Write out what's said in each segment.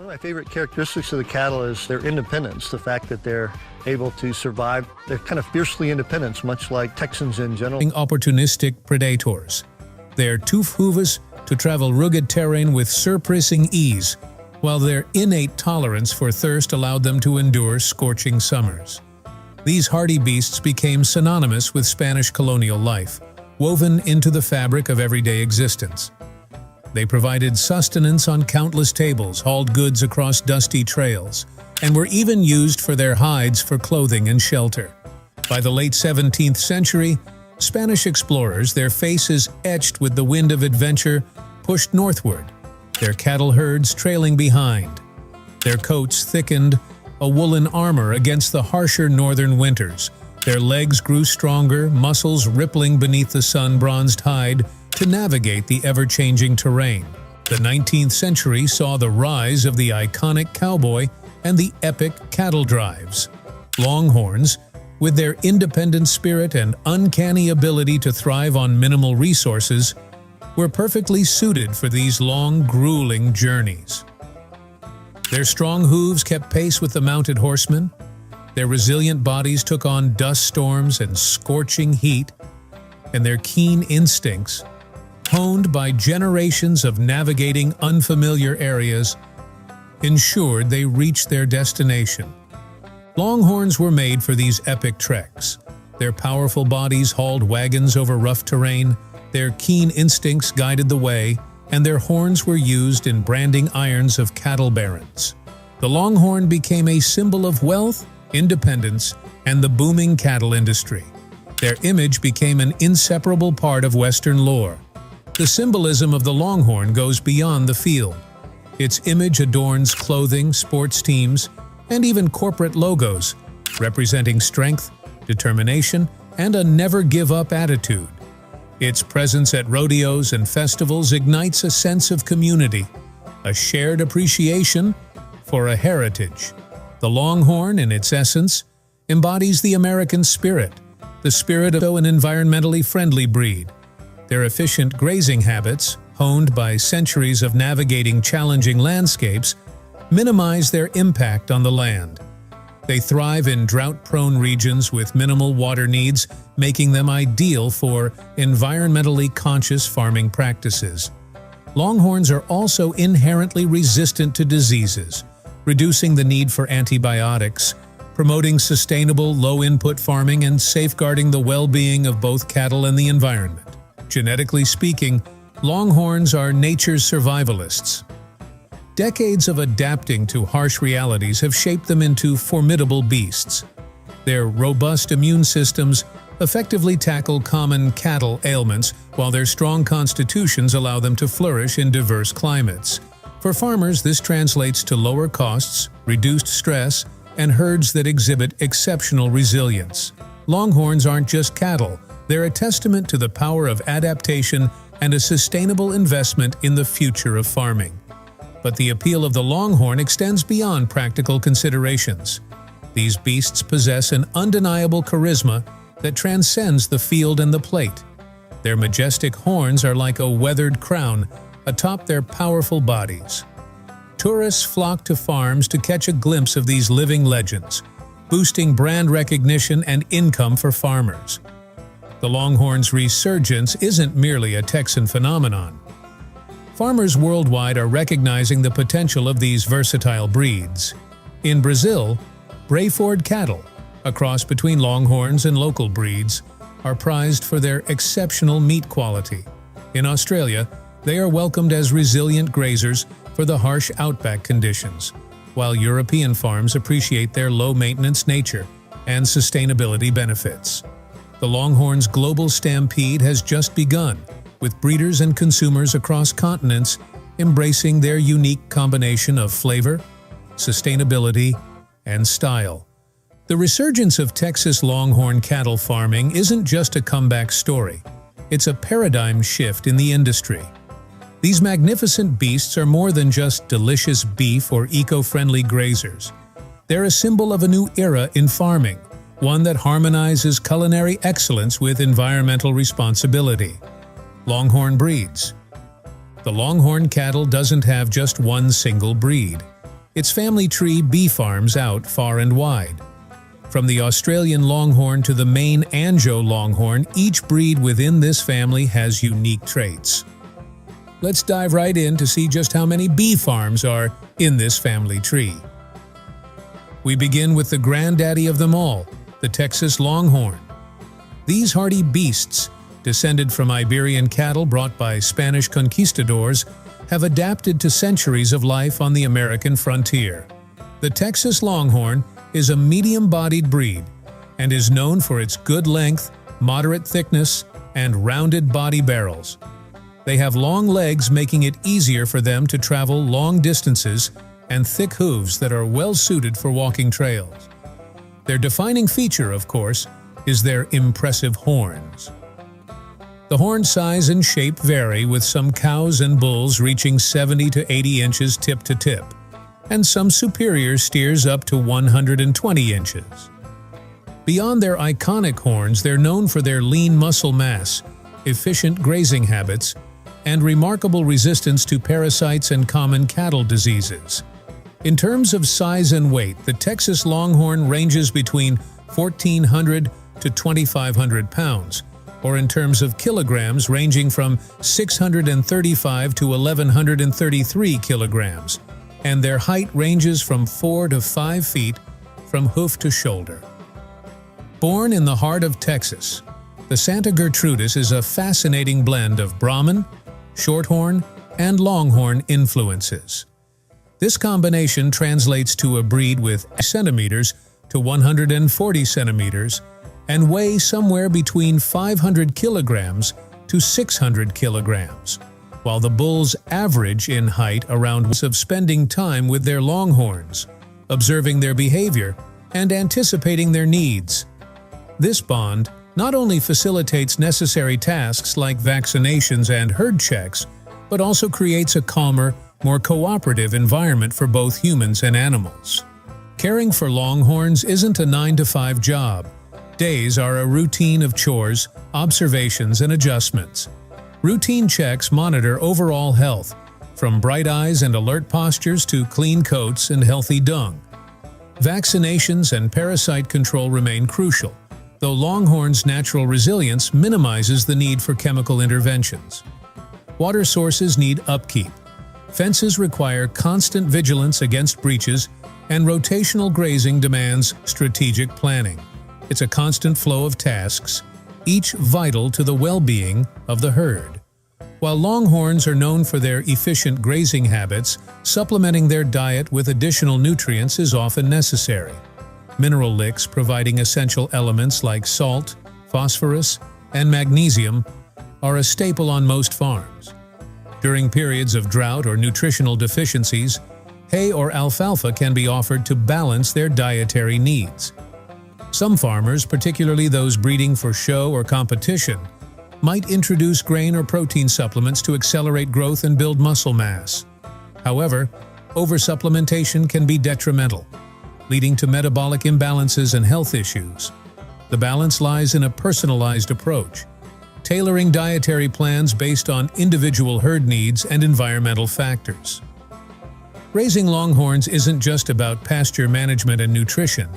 One of my favorite characteristics of the cattle is their independence, the fact that they're able to survive. They're kind of fiercely independent, much like Texans in general. Opportunistic predators. They're tough-hooves to travel rugged terrain with surprising ease, while their innate tolerance for thirst allowed them to endure scorching summers. These hardy beasts became synonymous with Spanish colonial life, woven into the fabric of everyday existence. They provided sustenance on countless tables, hauled goods across dusty trails, and were even used for their hides for clothing and shelter. By the late 17th century, Spanish explorers, their faces etched with the wind of adventure, pushed northward, their cattle herds trailing behind. Their coats thickened a woolen armor against the harsher northern winters. Their legs grew stronger, muscles rippling beneath the sun-bronzed hide to navigate the ever-changing terrain. The 19th century saw the rise of the iconic cowboy and the epic cattle drives. Longhorns, with their independent spirit and uncanny ability to thrive on minimal resources, were perfectly suited for these long, grueling journeys. Their strong hooves kept pace with the mounted horsemen. Their resilient bodies took on dust storms and scorching heat, and their keen instincts, honed by generations of navigating unfamiliar areas, ensured they reached their destination. Longhorns were made for these epic treks. Their powerful bodies hauled wagons over rough terrain, their keen instincts guided the way, and their horns were used in branding irons of cattle barons. The Longhorn became a symbol of wealth, independence, and the booming cattle industry. Their image became an inseparable part of Western lore. The symbolism of the Longhorn goes beyond the field. Its image adorns clothing, sports teams, and even corporate logos, representing strength, determination, and a never-give-up attitude. Its presence at rodeos and festivals ignites a sense of community, a shared appreciation for a heritage. The Longhorn, in its essence, embodies the American spirit, the spirit of an environmentally friendly breed. Their efficient grazing habits, honed by centuries of navigating challenging landscapes, minimize their impact on the land. They thrive in drought-prone regions with minimal water needs, making them ideal for environmentally conscious farming practices. Longhorns are also inherently resistant to diseases, reducing the need for antibiotics, promoting sustainable, low-input farming, and safeguarding the well-being of both cattle and the environment. Genetically speaking, Longhorns are nature's survivalists. Decades of adapting to harsh realities have shaped them into formidable beasts. Their robust immune systems effectively tackle common cattle ailments, while their strong constitutions allow them to flourish in diverse climates. For farmers, this translates to lower costs, reduced stress, and herds that exhibit exceptional resilience. Longhorns aren't just cattle, they're a testament to the power of adaptation and a sustainable investment in the future of farming. But the appeal of the Longhorn extends beyond practical considerations. These beasts possess an undeniable charisma that transcends the field and the plate. Their majestic horns are like a weathered crown atop their powerful bodies. Tourists flock to farms to catch a glimpse of these living legends, boosting brand recognition and income for farmers. The Longhorn's resurgence isn't merely a Texan phenomenon. Farmers worldwide are recognizing the potential of these versatile breeds. In Brazil, Brayford cattle, a cross between Longhorns and local breeds, are prized for their exceptional meat quality. In Australia, they are welcomed as resilient grazers for the harsh outback conditions, while European farms appreciate their low-maintenance nature and sustainability benefits. The Longhorn's global stampede has just begun, with breeders and consumers across continents embracing their unique combination of flavor, sustainability, and style. The resurgence of Texas Longhorn cattle farming isn't just a comeback story. It's a paradigm shift in the industry. These magnificent beasts are more than just delicious beef or eco-friendly grazers. They're a symbol of a new era in farming, one that harmonizes culinary excellence with environmental responsibility. Longhorn breeds. The Longhorn cattle doesn't have just one single breed. Its family tree bee farms out far and wide. From the Australian Longhorn to the Maine Anjou Longhorn, each breed within this family has unique traits. Let's dive right in to see just how many bee farms are in this family tree. We begin with the granddaddy of them all, the Texas Longhorn. These hardy beasts, descended from Iberian cattle brought by Spanish conquistadors, have adapted to centuries of life on the American frontier. The Texas Longhorn is a medium-bodied breed and is known for its good length, moderate thickness, and rounded body barrels. They have long legs, making it easier for them to travel long distances, and thick hooves that are well suited for walking trails. Their defining feature, of course, is their impressive horns. The horn size and shape vary, with some cows and bulls reaching 70 to 80 inches tip to tip, and some superior steers up to 120 inches. Beyond their iconic horns, they're known for their lean muscle mass, efficient grazing habits, and remarkable resistance to parasites and common cattle diseases. In terms of size and weight, the Texas Longhorn ranges between 1,400 to 2,500 pounds, or in terms of kilograms, ranging from 635 to 1,133 kilograms, and their height ranges from 4 to 5 feet from hoof to shoulder. Born in the heart of Texas, the Santa Gertrudis is a fascinating blend of Brahman, Shorthorn, and Longhorn influences. This combination translates to a breed with centimeters to 140 centimeters and weigh somewhere between 500 kilograms to 600 kilograms, while the bulls average in height around of spending time with their longhorns, observing their behavior and anticipating their needs. This bond not only facilitates necessary tasks like vaccinations and herd checks, but also creates a calmer, more cooperative environment for both humans and animals. Caring for longhorns isn't a 9-to-5 job. Days are a routine of chores, observations, and adjustments. Routine checks monitor overall health, from bright eyes and alert postures to clean coats and healthy dung. Vaccinations and parasite control remain crucial, though Longhorn's natural resilience minimizes the need for chemical interventions. Water sources need upkeep. Fences require constant vigilance against breaches, and rotational grazing demands strategic planning. It's a constant flow of tasks, each vital to the well-being of the herd. While Longhorns are known for their efficient grazing habits, supplementing their diet with additional nutrients is often necessary. Mineral licks providing essential elements like salt, phosphorus, and magnesium are a staple on most farms. During periods of drought or nutritional deficiencies, hay or alfalfa can be offered to balance their dietary needs. Some farmers, particularly those breeding for show or competition, might introduce grain or protein supplements to accelerate growth and build muscle mass. However, oversupplementation can be detrimental, leading to metabolic imbalances and health issues. The balance lies in a personalized approach, tailoring dietary plans based on individual herd needs and environmental factors. Raising longhorns isn't just about pasture management and nutrition.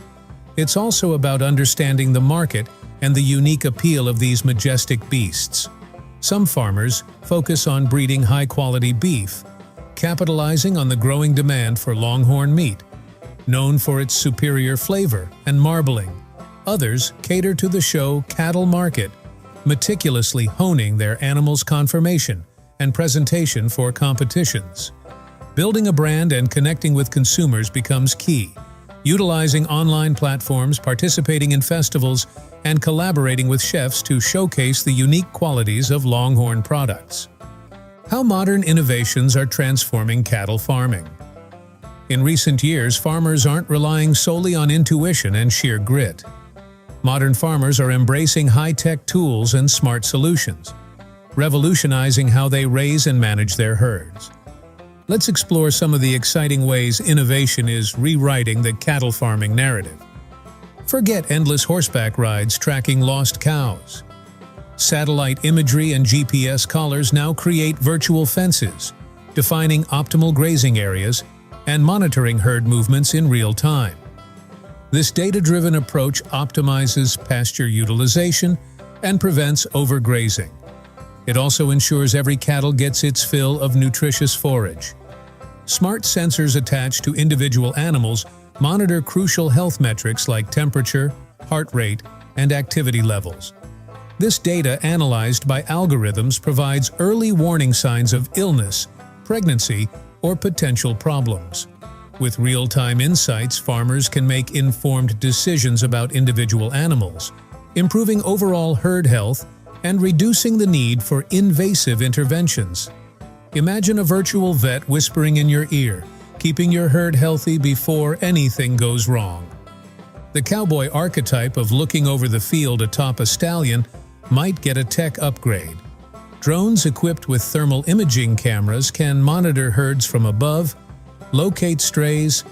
It's also about understanding the market and the unique appeal of these majestic beasts. Some farmers focus on breeding high-quality beef, capitalizing on the growing demand for longhorn meat, known for its superior flavor and marbling. Others cater to the show cattle market, meticulously honing their animals' conformation and presentation for competitions. Building a brand and connecting with consumers becomes key, utilizing online platforms, participating in festivals, and collaborating with chefs to showcase the unique qualities of Longhorn products. How modern innovations are transforming cattle farming. In recent years, farmers aren't relying solely on intuition and sheer grit. Modern farmers are embracing high-tech tools and smart solutions, revolutionizing how they raise and manage their herds. Let's explore some of the exciting ways innovation is rewriting the cattle farming narrative. Forget endless horseback rides tracking lost cows. Satellite imagery and GPS collars now create virtual fences, defining optimal grazing areas and monitoring herd movements in real time. This data-driven approach optimizes pasture utilization and prevents overgrazing. It also ensures every cattle gets its fill of nutritious forage. Smart sensors attached to individual animals monitor crucial health metrics like temperature, heart rate, and activity levels. This data, analyzed by algorithms, provides early warning signs of illness, pregnancy, or potential problems. With real-time insights, farmers can make informed decisions about individual animals, improving overall herd health and reducing the need for invasive interventions. Imagine a virtual vet whispering in your ear, keeping your herd healthy before anything goes wrong. The cowboy archetype of looking over the field atop a stallion might get a tech upgrade. Drones equipped with thermal imaging cameras can monitor herds from above, locate strays,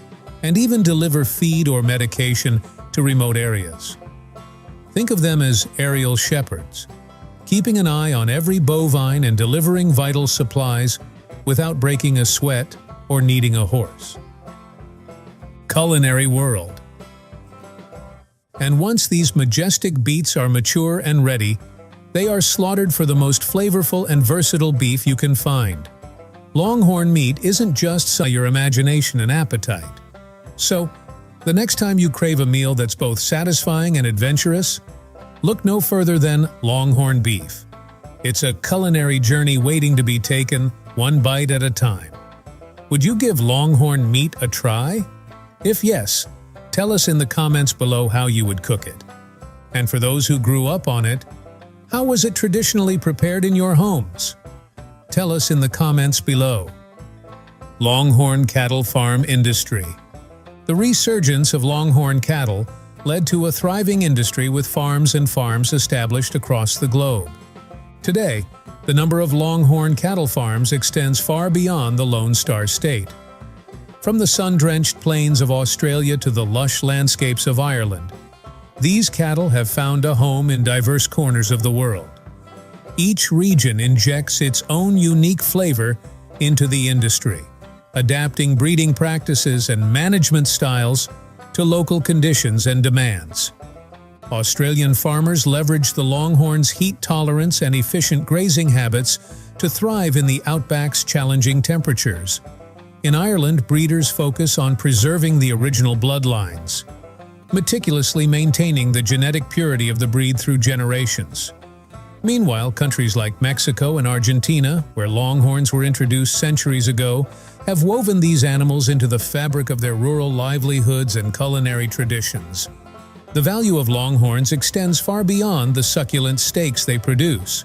and even deliver feed or medication to remote areas. Think of them as aerial shepherds, keeping an eye on every bovine and delivering vital supplies without breaking a sweat or needing a horse. Culinary world. And once these majestic beasts are mature and ready, they are slaughtered for the most flavorful and versatile beef you can find. Longhorn meat isn't just your imagination and appetite. So, the next time you crave a meal that's both satisfying and adventurous, look no further than Longhorn beef. It's a culinary journey waiting to be taken, one bite at a time. Would you give Longhorn meat a try? If yes, tell us in the comments below how you would cook it. And for those who grew up on it, how was it traditionally prepared in your homes? Tell us in the comments below. Longhorn cattle farm industry. The resurgence of Longhorn cattle led to a thriving industry with farms established across the globe. Today, the number of Longhorn cattle farms extends far beyond the Lone Star State. From the sun-drenched plains of Australia to the lush landscapes of Ireland, these cattle have found a home in diverse corners of the world. Each region injects its own unique flavor into the industry, adapting breeding practices and management styles to local conditions and demands. Australian farmers leverage the Longhorn's heat tolerance and efficient grazing habits to thrive in the outback's challenging temperatures. In Ireland, breeders focus on preserving the original bloodlines, meticulously maintaining the genetic purity of the breed through generations. Meanwhile, countries like Mexico and Argentina, where Longhorns were introduced centuries ago, have woven these animals into the fabric of their rural livelihoods and culinary traditions. The value of Longhorns extends far beyond the succulent steaks they produce.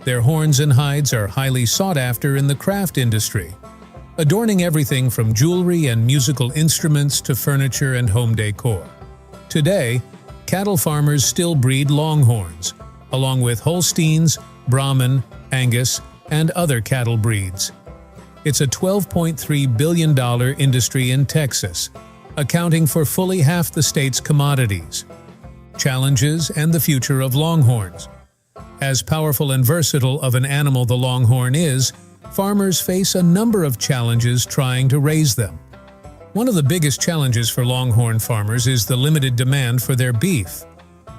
Their horns and hides are highly sought after in the craft industry, adorning everything from jewelry and musical instruments to furniture and home decor. Today, cattle farmers still breed Longhorns, along with Holsteins, Brahman, Angus, and other cattle breeds. It's a $12.3 billion industry in Texas, accounting for fully half the state's commodities. Challenges and the future of Longhorns. As powerful and versatile of an animal the Longhorn is, farmers face a number of challenges trying to raise them. One of the biggest challenges for Longhorn farmers is the limited demand for their beef.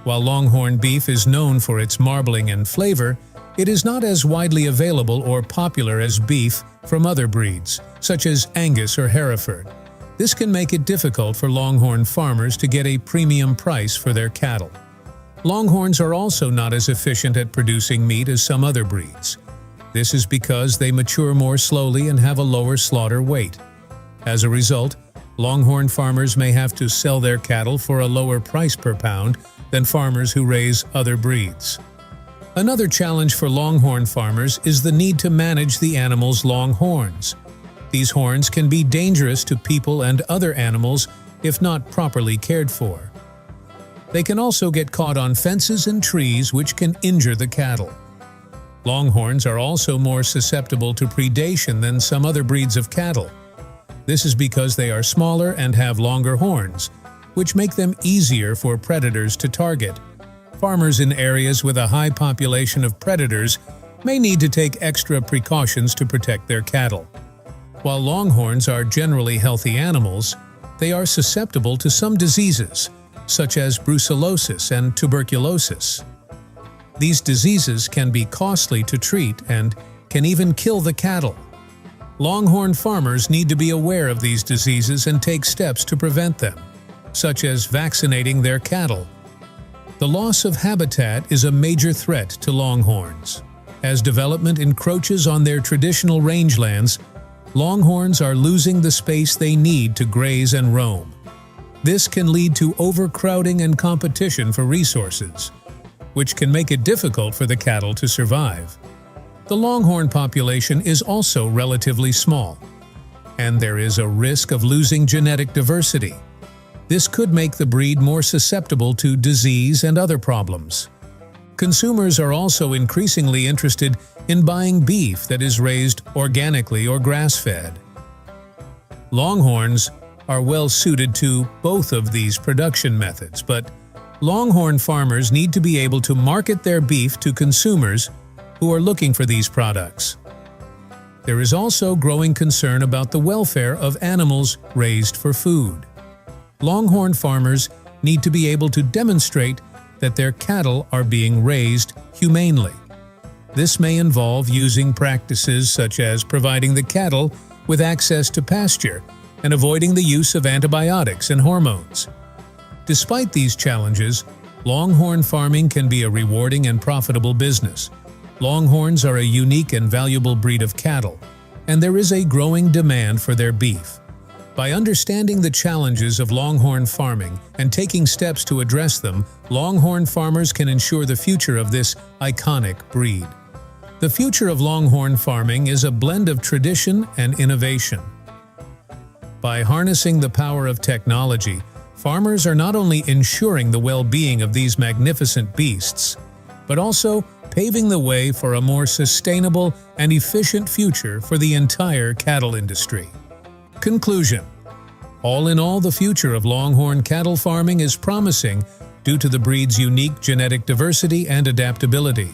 While Longhorn beef is known for its marbling and flavor, it is not as widely available or popular as beef from other breeds, such as Angus or Hereford. This can make it difficult for Longhorn farmers to get a premium price for their cattle. Longhorns are also not as efficient at producing meat as some other breeds. This is because they mature more slowly and have a lower slaughter weight. As a result, Longhorn farmers may have to sell their cattle for a lower price per pound than farmers who raise other breeds. Another challenge for Longhorn farmers is the need to manage the animal's long horns. These horns can be dangerous to people and other animals if not properly cared for. They can also get caught on fences and trees, which can injure the cattle. Longhorns are also more susceptible to predation than some other breeds of cattle. This is because they are smaller and have longer horns, which make them easier for predators to target. Farmers in areas with a high population of predators may need to take extra precautions to protect their cattle. While Longhorns are generally healthy animals, they are susceptible to some diseases, such as brucellosis and tuberculosis. These diseases can be costly to treat and can even kill the cattle. Longhorn farmers need to be aware of these diseases and take steps to prevent them, such as vaccinating their cattle. The loss of habitat is a major threat to longhorns. As development encroaches on their traditional rangelands, longhorns are losing the space they need to graze and roam. This can lead to overcrowding and competition for resources, which can make it difficult for the cattle to survive. The longhorn population is also relatively small, and there is a risk of losing genetic diversity. This could make the breed more susceptible to disease and other problems. Consumers are also increasingly interested in buying beef that is raised organically or grass-fed. Longhorns are well suited to both of these production methods, but longhorn farmers need to be able to market their beef to consumers who are looking for these products. There is also growing concern about the welfare of animals raised for food. Longhorn farmers need to be able to demonstrate that their cattle are being raised humanely. This may involve using practices such as providing the cattle with access to pasture and avoiding the use of antibiotics and hormones. Despite these challenges, longhorn farming can be a rewarding and profitable business. Longhorns are a unique and valuable breed of cattle, and there is a growing demand for their beef. By understanding the challenges of longhorn farming and taking steps to address them, longhorn farmers can ensure the future of this iconic breed. The future of longhorn farming is a blend of tradition and innovation. By harnessing the power of technology, farmers are not only ensuring the well-being of these magnificent beasts, but also paving the way for a more sustainable and efficient future for the entire cattle industry. Conclusion. All in all, the future of longhorn cattle farming is promising due to the breed's unique genetic diversity and adaptability.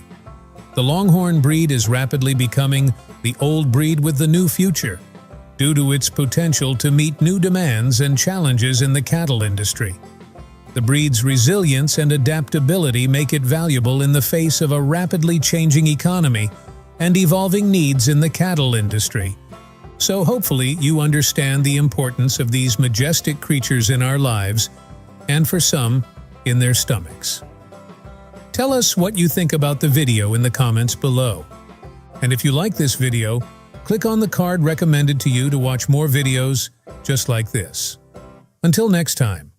The longhorn breed is rapidly becoming the old breed with the new future, due to its potential to meet new demands and challenges in the cattle industry. The breed's resilience and adaptability make it valuable in the face of a rapidly changing economy and evolving needs in the cattle industry. So hopefully you understand the importance of these majestic creatures in our lives, and for some, in their stomachs. Tell us what you think about the video in the comments below. And if you like this video, click on the card recommended to you to watch more videos just like this. Until next time.